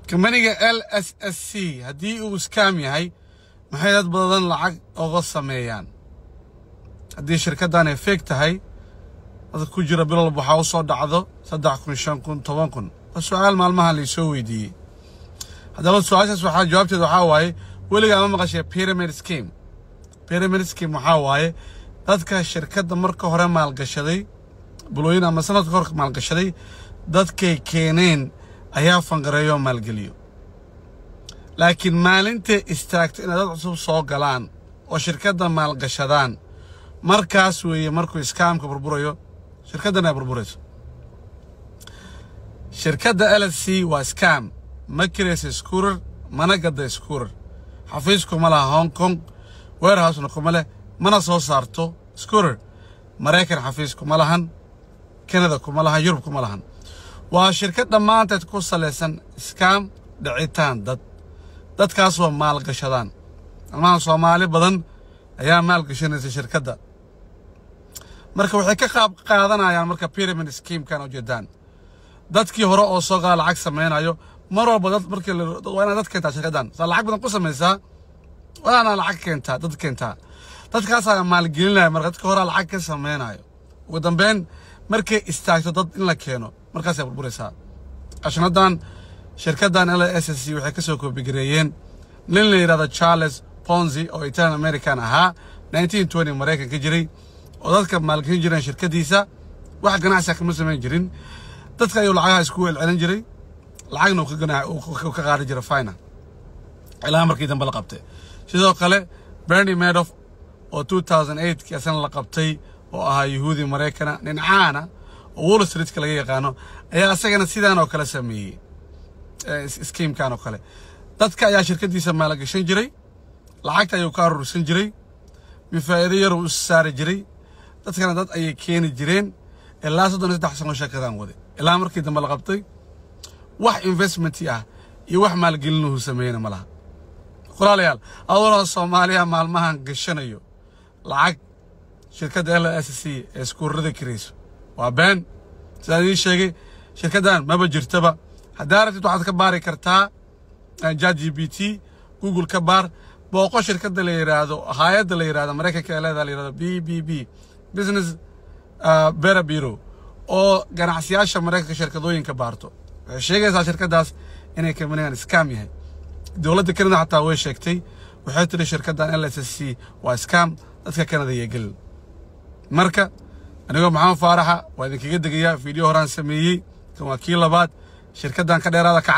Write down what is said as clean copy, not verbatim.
كمانيجا LSSC هدي وسكام يهي محيدات بدن لعق أغصة ميان هدي شركة داني فيك تهي هذا كوجرا بلال بحاوصة دعضو صدع كون شان كون طوان كون السؤال مالمها اللي يسوي دي هذا هو السؤال سوحا جوابتي دو حاواي ولي قام مقاشي بيراميد سكيم بيراميد سكيم وحاواي dadka shirkadda marka hore maalgashaday bulooyin ama sanad hore maalgashaday dadkay keeneen ayaa fangareeyo maalgeliyo laakiin maalinta istaagto in dad cusub soo galaan oo shirkadda maalgashadaan markaas weeye markuu iskaamka burburayo shirkadana burburayso shirkadda LSC waa iskaam ma kiraysa skuurar mana gadda skuurar xafiisku ma laha Hong Kong warehouse-na kuma leh mana soo saarto skuurar Mareykan xafiisku ma lahan Canada kuma lahan Yurub kuma lahan waa shirkad dhamaanteed ku saleysan iskaam dhicitaan dadkaas oo maalgashadaan ama Soomaali badan ayaa maalgashanaysa shirkadda marka waxay ka qaab qaadanayaan marka pyramid scheme kan oo jeedaan dadkii hore oo soo gaal lacag sameeyo mar walba dad markii waa dad keenta shirkaddan lacag badan ku sameeysa waana lacag keenta dad keenta dadkaas ay maalgelinayaan marka dadka hore lacag ka sameeyo ugu dambeyn markay istaagto dad in la keeno markaas ay burburaysaa ashanadan shirkaddan LSSC waxay ka soo koobigareeyeen nin la yiraahdo Charles Ponzi oo Italian American ahaa 1920 Mareykan ka jiray oo dadka maalgelin jireen shirkadiisa wax ganacsi kama sameyn jirin dadka ay lacagaha isku celcelin jiray lacagna uu ka qaadi jiray fayna ilaa markii dambe la qabtay sidoo kale Bernie Madoff oo 2008 kii asan la qabtay oo ahaa Yahuudi Mareykana nin caana oo Wall Street ka laga yaqaano ayaa asagana sidaan oo kale sameeyay scheme kan oo kale dadka ayaa shirkadiisa maalgashan jiray lacagta ayuu ka urursan jiray mifaa'iido yar u saari jiray dadkana dad ay keeni jireen ilaa 3 sano shirkadan waday ilaa markii dambe la qabtay wax investment ah iyo wax maalgelin uu sameeyay malaha qolaalayaal awra Soomaaliya maalmahan gashanayo lacag shirkadda LSC ee skuurada kirayso waa been sidii sheegay shirkaddan ma jirtaba hadaarad waxaad ka baari kartaa ChatGPT Google ka baar booqo shirkadda la yiraahdo hay'adda la yiraahdo Mareykanka ee la yiraahdo BBB Business Better Bureau oo ganacsiyaasha Mareykanka shirkadooyinka baarto sheegaysa shirkadaas inay ka manayaan scam yahay dawladda Canada xataa way sheegtay waxay tiri shirkaddan LSSC waa scam dadka Canada yeegal marka aniga maxaan faaraxa waa idinkaga degayaa video horaan sameeyay kan waa kii labaad shirkaddan ka dheeraada ka